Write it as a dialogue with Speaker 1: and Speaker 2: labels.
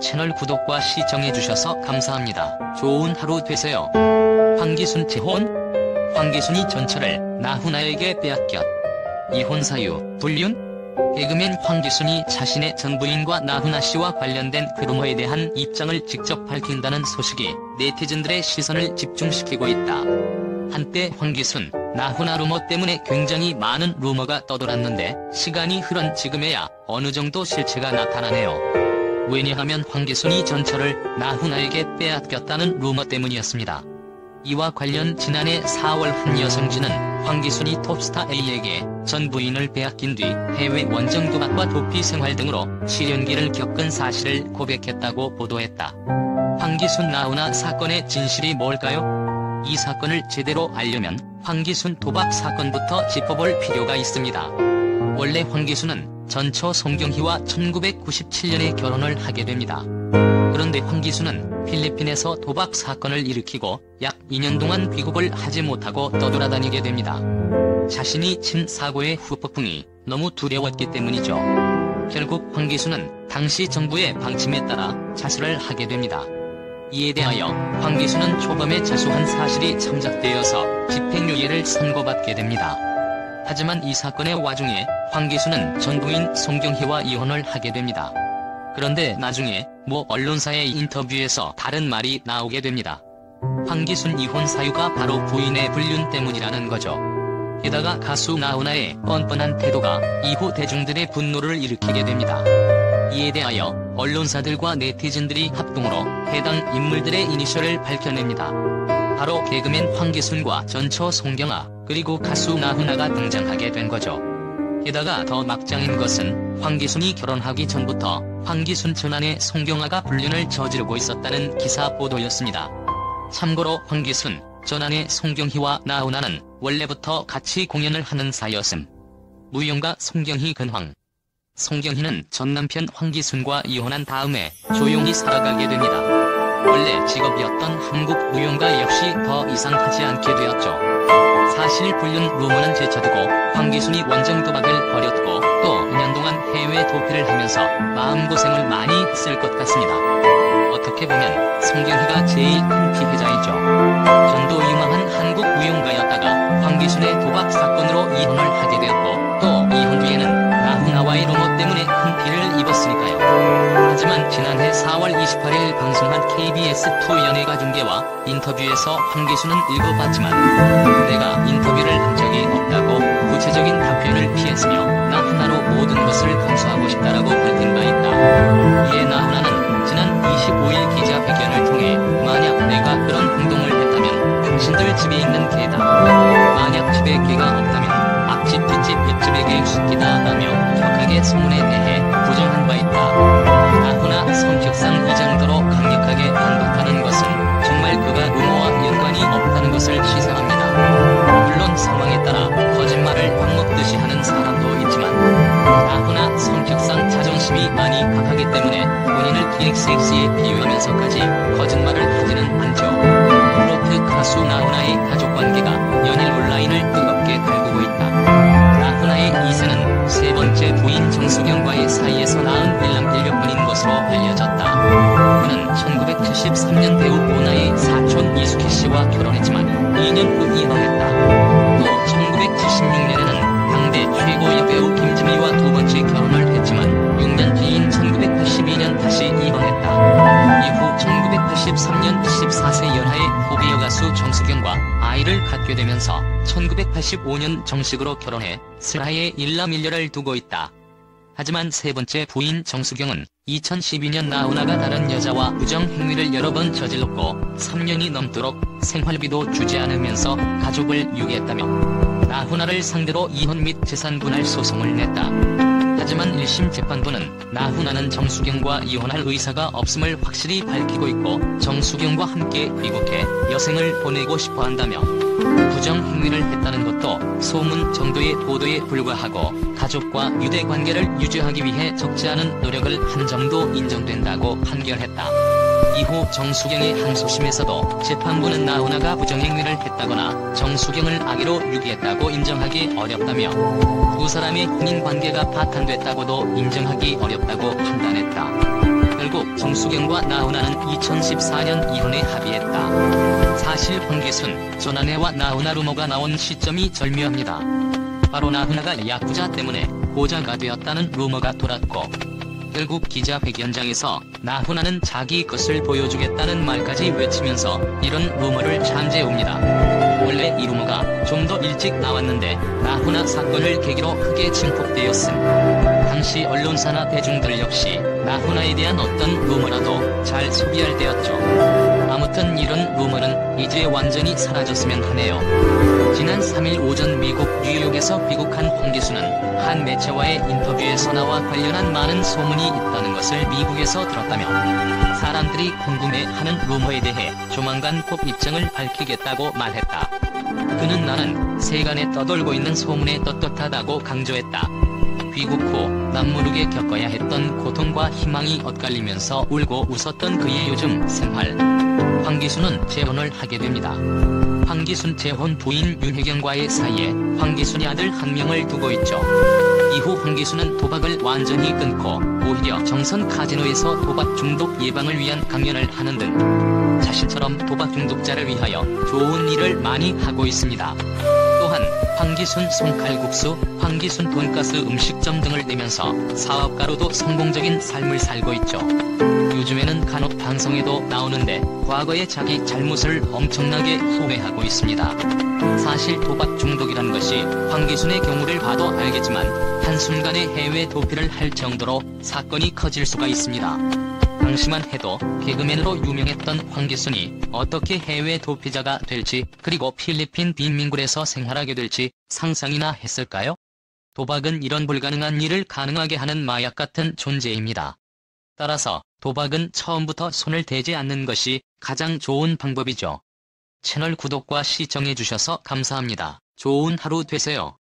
Speaker 1: 채널 구독과 시청해주셔서 감사합니다. 좋은 하루 되세요. 황기순 재혼? 황기순이 전철을 나훈아에게 빼앗겼. 이혼 사유, 불륜? 개그맨 황기순이 자신의 전 부인과 나훈아 씨와 관련된 그 루머에 대한 입장을 직접 밝힌다는 소식이 네티즌들의 시선을 집중시키고 있다. 한때 황기순, 나훈아 루머 때문에 굉장히 많은 루머가 떠돌았는데 시간이 흐른 지금에야 어느 정도 실체가 나타나네요. 왜냐하면 황기순이 전철을 나훈아에게 빼앗겼다는 루머 때문이었습니다. 이와 관련 지난해 4월 한 여성지는 황기순이 톱스타 A에게 전 부인을 빼앗긴 뒤 해외 원정 도박과 도피 생활 등으로 시련기를 겪은 사실을 고백했다고 보도했다. 황기순 나훈아 사건의 진실이 뭘까요? 이 사건을 제대로 알려면 황기순 도박 사건부터 짚어볼 필요가 있습니다. 원래 황기순은 전처 송경희와 1997년에 결혼을 하게 됩니다. 그런데 황기순은 필리핀에서 도박 사건을 일으키고 약 2년 동안 귀국을 하지 못하고 떠돌아다니게 됩니다. 자신이 친 사고의 후폭풍이 너무 두려웠기 때문이죠. 결국 황기순은 당시 정부의 방침에 따라 자수를 하게 됩니다. 이에 대하여 황기순은 초범에 자수한 사실이 참작되어서 집행유예를 선고받게 됩니다. 하지만 이 사건의 와중에 황기순은 전 부인 송경희와 이혼을 하게 됩니다. 그런데 나중에 모 언론사의 인터뷰에서 다른 말이 나오게 됩니다. 황기순 이혼 사유가 바로 부인의 불륜 때문이라는 거죠. 게다가 가수 나훈아의 뻔뻔한 태도가 이후 대중들의 분노를 일으키게 됩니다. 이에 대하여 언론사들과 네티즌들이 합동으로 해당 인물들의 이니셜을 밝혀냅니다. 바로 개그맨 황기순과 전처 송경아, 그리고 가수 나훈아가 등장하게 된 거죠. 게다가 더 막장인 것은 황기순이 결혼하기 전부터 황기순 전아내 송경아가 불륜을 저지르고 있었다는 기사 보도였습니다. 참고로 황기순 전아내 송경희와 나훈아는 원래부터 같이 공연을 하는 사이였음. 무용가 송경희 근황. 송경희는 전 남편 황기순과 이혼한 다음에 조용히 살아가게 됩니다. 원래 직업이었던 한국 무용가 역시 더 이상 하지 않게 되었죠. 사실 불륜 루머는 제쳐두고 황기순이 원정 도박을 벌였고 또 2년 동안 해외 도피를 하면서 마음고생을 많이 했을 것 같습니다. 어떻게 보면 송경희가 제일 큰 피해자이죠. 전도 유망한 한국 무용가였다가 황기순의 도박 사건으로 이혼을 하게 되었고 또 이혼 뒤에는 나훈아와의 루머 때문에 큰 피해를 입었으니까요. 하지만 지난해 4월 28일 방송한 KBS2 연예가 중계와 인터뷰에서 황기순은 읽어봤지만 내가 인터뷰를 한 적이 없다고 구체적인 답변을 피했으며 나훈아로 모든 것을 감수하고 싶다라고 밝힌 바 있다. 이에 나훈아는 지난 25일 기자회견을 통해 만약 내가 그런 행동을 했다면 당신들 집에 있는 개다. 만약 집에 개가 없다면 앞집 뒷집 옆집의 개 숙기다 라며 격하게 소문에 대해 부정한 바 있다. 나훈아 성격상 이 정도로 강력하게 반박하는 것은 정말 그가 루머와 연관이 없다는 것을 시사합니다. 물론 상황에 따라 거짓말을 밥 먹듯이 하는 사람도 있지만 나훈아 성격상 자존심이 많이 강하기 때문에 본인을 기획섹시에 비유하면서까지 거짓말을 하지는 않죠. 트로트 가수 나훈아의 가족관계가 연일 온라인을 뜨겁게 달구고 있다. 나훈아의 2세는 세 번째 부인 정수경과의 사이에서 낳은 일남일녀뿐인 것으로 알려졌다. 그는 1973년 배우 오나의 사촌 이수키 씨와 결혼했지만 2년 후 이혼했다. 또 1976년에는 당대 최고의 배우 김지미와 두 번째 결혼을 했지만 6년 뒤인 1982년 다시 이혼했다. 이후 1983년 14세 연하의 후배 가수 정수경과 아이를 갖게 되면서 1985년 정식으로 결혼해 슬하에 일남일녀를 두고 있다. 하지만 세 번째 부인 정수경은 2012년 나훈아가 다른 여자와 부정 행위를 여러 번 저질렀고 3년이 넘도록 생활비도 주지 않으면서 가족을 유기했다며 나훈아를 상대로 이혼 및 재산 분할 소송을 냈다. 하지만 1심 재판부는 나훈아는 정수경과 이혼할 의사가 없음을 확실히 밝히고 있고 정수경과 함께 귀국해 여생을 보내고 싶어 한다며 부정 행위를 했다는 것도 소문 정도의 보도에 불과하고 가족과 유대관계를 유지하기 위해 적지 않은 노력을 한 점도 인정된다고 판결했다. 이후 정수경의 항소심에서도 재판부는 나훈아가 부정행위를 했다거나 정수경을 아기로 유기했다고 인정하기 어렵다며 두 사람의 혼인관계가 파탄됐다고도 인정하기 어렵다고 판단했다. 결국 정수경과 나훈아는 2014년 이혼에 합의했다. 사실 황기순, 전아내와 나훈아 루머가 나온 시점이 절묘합니다. 바로 나훈아가 야쿠자 때문에 고자가 되었다는 루머가 돌았고, 결국 기자회견장에서 나훈아는 자기 것을 보여주겠다는 말까지 외치면서 이런 루머를 잠재웁니다. 원래 이 루머가 좀 더 일찍 나왔는데 나훈아 사건을 계기로 크게 증폭되었음. 당시 언론사나 대중들 역시 나훈아에 대한 어떤 루머라도 잘 소비할 때였죠. 아무튼 이런 루머는 이제 완전히 사라졌으면 하네요. 지난 3일 오전 미국 뉴욕에서 귀국한 황기순은 한 매체와의 인터뷰에서 나와 관련한 많은 소문이 있다는 것을 미국에서 들었다며 사람들이 궁금해하는 루머에 대해 조만간 꼭 입장을 밝히겠다고 말했다. 그는 나는 세간에 떠돌고 있는 소문에 떳떳하다고 강조했다. 귀국 후 남모르게 겪어야 했던 고통과 희망이 엇갈리면서 울고 웃었던 그의 요즘 생활. 황기순은 재혼을 하게 됩니다. 황기순 재혼 부인 윤혜경과의 사이에 황기순이 아들 한 명을 두고 있죠. 이후 황기순은 도박을 완전히 끊고 오히려 정선 카지노에서 도박 중독 예방을 위한 강연을 하는 등 자신처럼 도박 중독자를 위하여 좋은 일을 많이 하고 있습니다. 또한 황기순 송칼국수, 황기순 돈가스 음식점 등을 내면서 사업가로도 성공적인 삶을 살고 있죠. 요즘에는 간혹 방송에도 나오는데 과거의 자기 잘못을 엄청나게 후회하고 있습니다. 사실 도박 중독이란 것이 황기순의 경우를 봐도 알겠지만 한순간에 해외 도피를 할 정도로 사건이 커질 수가 있습니다. 당시만 해도 개그맨으로 유명했던 황기순이 어떻게 해외 도피자가 될지, 그리고 필리핀 빈민굴에서 생활하게 될지 상상이나 했을까요? 도박은 이런 불가능한 일을 가능하게 하는 마약 같은 존재입니다. 따라서 도박은 처음부터 손을 대지 않는 것이 가장 좋은 방법이죠. 채널 구독과 시청해주셔서 감사합니다. 좋은 하루 되세요.